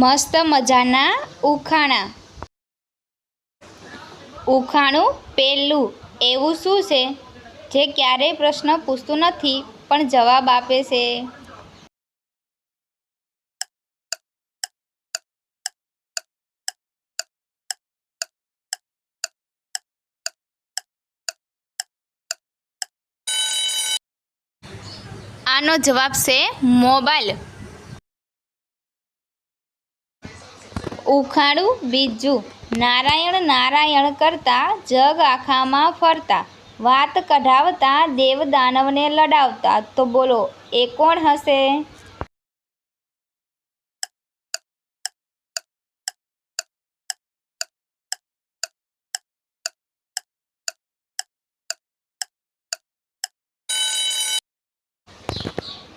મસ્ત મજાના ઉખાણા. ઉખાણું પહેલું. એવું શું છે જે ક્યારેય પ્રશ્ન પૂછતું નથી પણ જવાબ આપે છે? આનો જવાબ છે મોબાઈલ. ઉખાણું બીજું. નારાયણ નારાયણ કરતા જગ આખામાં ફરતા, વાત કઢાવતા દેવ દાનવને લડાવતા. તો બોલો એ કોણ હશે?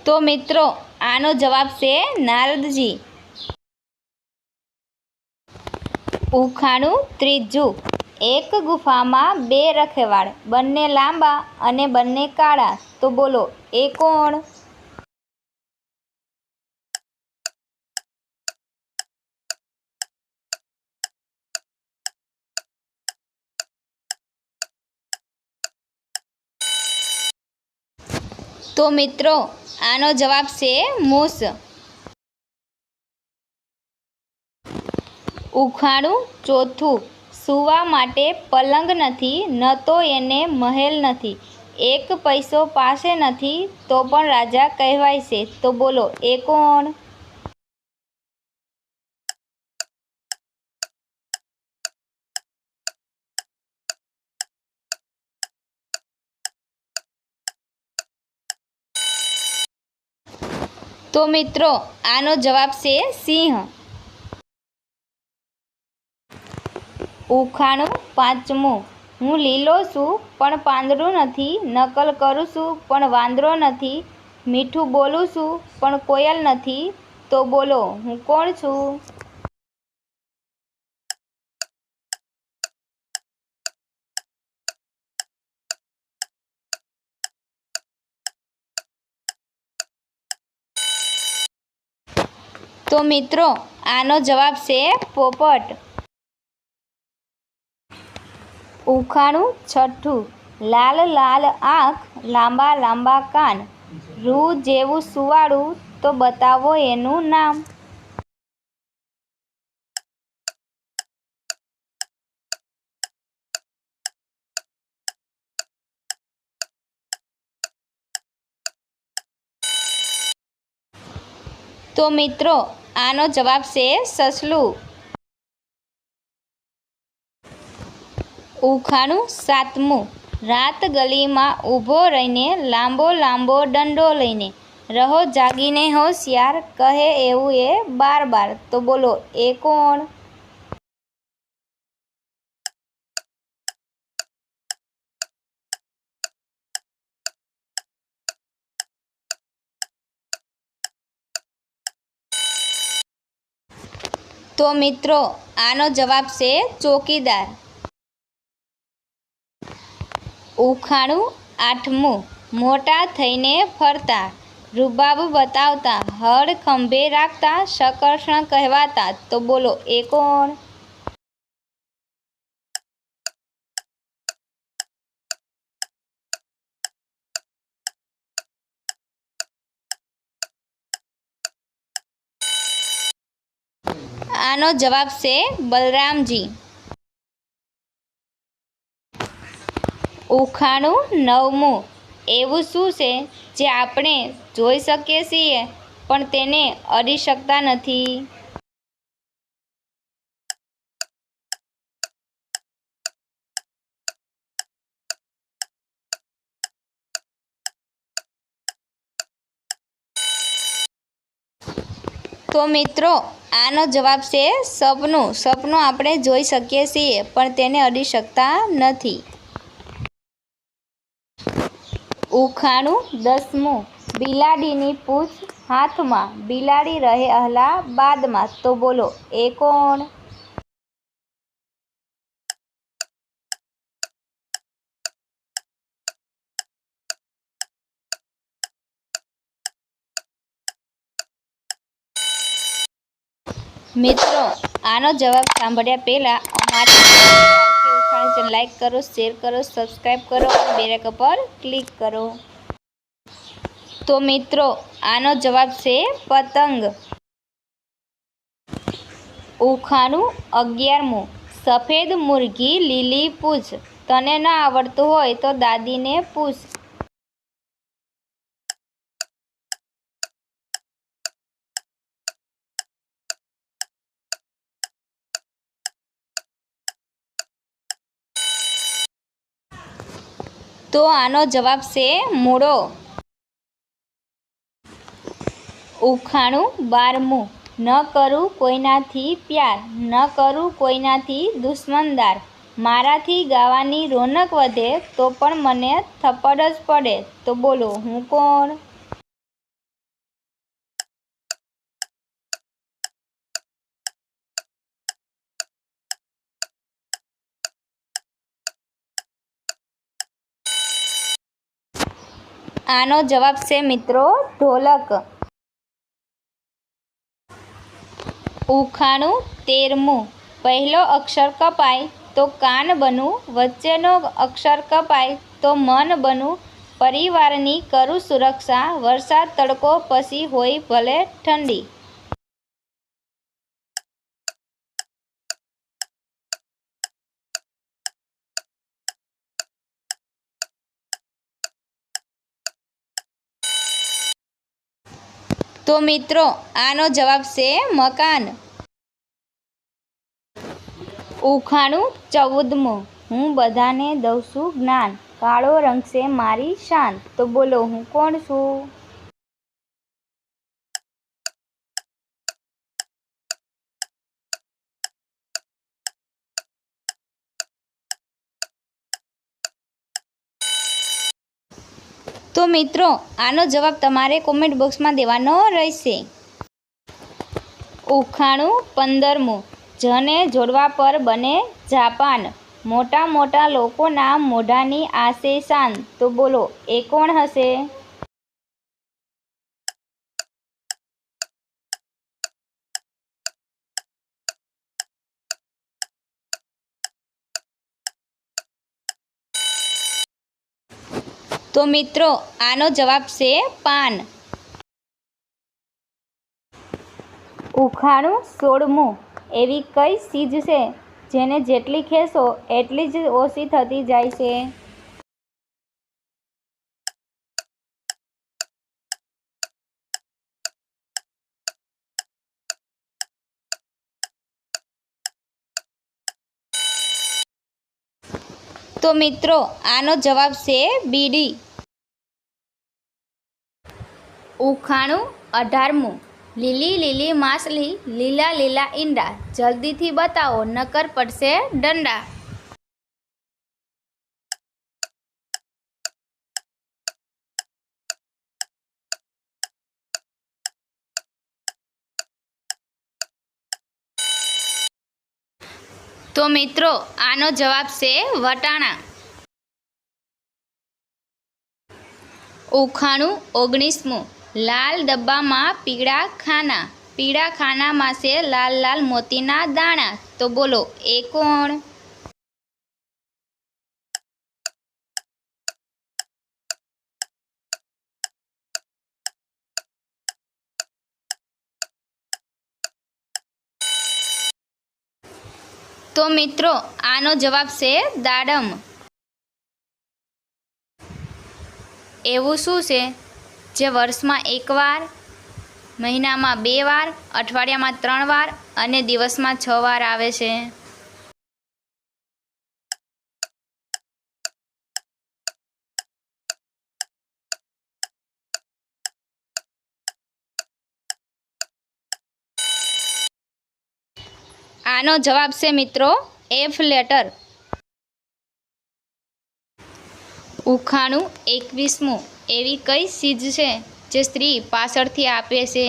તો મિત્રો આનો જવાબ છે નારદજી. ઉખાણું ત્રીજું. એક ગુફામાં બે રખેવાળ, બંને લાંબા અને બંને કાળા. તો બોલો એ કોણ? તો મિત્રો આનો જવાબ છે મૂસ. ઉખાણું ચોથું. સૂવા માટે પલંગ નથી, ન તો એને મહેલ નથી, એક પૈસો પાસે નથી તો પણ રાજા કહેવાય છે. તો બોલો એ કોણ? તો મિત્રો આનો જવાબ છે સિંહ. ઉખાણું પાંચમું. હું લીલો છું પણ પાંદડું નથી, નકલ કરું છું પણ વાંદરો નથી, મીઠું બોલું છું પણ કોયલ નથી. તો બોલો હું કોણ છું? તો મિત્રો આનો જવાબ છે પોપટ. ઉખાણું છઠ્ઠું. લાલ લાલ આંખ, લાંબા લાંબા કાન, રૂ જેવું સુવાળું, તો બતાવો એનું નામ. તો મિત્રો આનો જવાબ છે સસલું. ઉખાણું સાતમું. રાત ગલીમાં ઊભો રહીને, લાંબો લાંબો દંડો લઈને, રહો જાગીને હોશિયાર, કહે એવું એ બાર બાર. તો બોલો એ કોણ? તો મિત્રો આનો જવાબ છે ચોકીદાર. ઉખાણું આઠમું. મોટા થઈને ફરતા, રૂબાબ બતાવતા, હળ ખંભે રાખતા, શકર્ષણ કહેવાતા. તો બોલો એ કોણ? આનો જવાબ છે બલરામજી. ઉખાણું નવમું. એવું શું છે જે આપણે જોઈ શકીએ છીએ પણ તેને અડી શકતા નથી? તો મિત્રો આનો જવાબ છે સપનું. સપનું આપણે જોઈ શકીએ છીએ પણ તેને અડી શકતા નથી. ઉખાણું દસમું. બિલાડીની પૂંછ હાથમાં, બિલાડી રહે અલ્હાબાદમાં. તો બોલો એ કોણ? મિત્રો, આનો જવાબ સાંભળ્યા પહેલાં અમારી ઉખાણ લાઈક કરો, શેર કરો, સબસ્ક્રાઈબ કરો અને બેલ આઇકન પર ક્લિક કરો. તો મિત્રો, આનો જવાબ છે પતંગ. ઉખાણું 11મું. સફેદ મુરઘી લીલી પૂછ, તને ન આવડતું હોય તો દાદીને પૂછ. તો આનો જવાબ છે મૂળો. ઉખાણું 12મું. ન કરું કોઈનાથી પ્યાર, ન કરું કોઈનાથી દુશ્મનદાર, મારાથી ગાવાની રોનક વધે તો પણ મને થપ્પડ જ પડે. તો બોલો હું કોણ? આનો જવાબ છે મિત્રો ઢોલક. ઉખાણું 13મું. પહેલો અક્ષર કપાય તો કાન બનું, વચ્ચેનો અક્ષર કપાય તો મન બનું, પરિવારની કરું સુરક્ષા, વરસાદ તડકો પછી હોય ભલે ઠંડી. તો મિત્રો, આનો જવાબ છે મકાન. ઉખાણું 14મું. હું બધાને દઉં છું જ્ઞાન, કાળો રંગ છે મારી શાન. તો બોલો હું કોણ છું? તો મિત્રો, આનો જવાબ તમારે કોમેન્ટ બોક્સમાં દેવાનો રહેશે. ઉખાણું 15મું. જને જોડવા પર બને જાપાન, મોટા મોટા લોકોના મોઢાની આશે શાન. તો બોલો એ કોણ હશે? તો મિત્રો, આનો જવાબ છે પાન. ઉખાણું 16મું. એવી કઈ ચીજ છે જેને જેટલી ખેંચો એટલી જ ઓછી થતી જાય છે? તો મિત્રો, આનો જવાબ છે બીડી. ઉખાણું 18મું. લીલી લીલી માછલી, લીલા લીલા ઈંડા, જલ્દીથી બતાવો નકર પડશે દંડા. તો મિત્રો, આનો જવાબ છે વટાણા. ઉખાણું 19મું. લાલ ડબ્બામાં પીળા ખાના, પીળા ખાનામાં છે લાલ લાલ મોતીના દાણા. તો બોલો એ કોણ? તો મિત્રો, આનો જવાબ છે દાડમ. એવું શું છે જે વર્ષમાં એકવાર, મહિનામાં 2 વાર, અઠવાડિયામાં 3 વાર અને દિવસમાં 6 વાર આવે છે? આનો જવાબ છે મિત્રો એફ લેટર. ઉખાણું 21મું. એવી કઈ ચીજ છે જે સ્ત્રી પાછળથી આપે છે?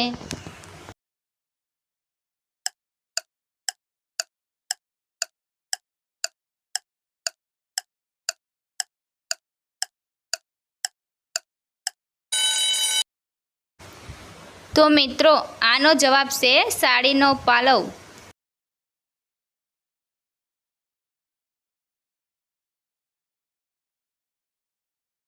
તો તો મિત્રો આનો જવાબ છે સાડીનો પાલવ।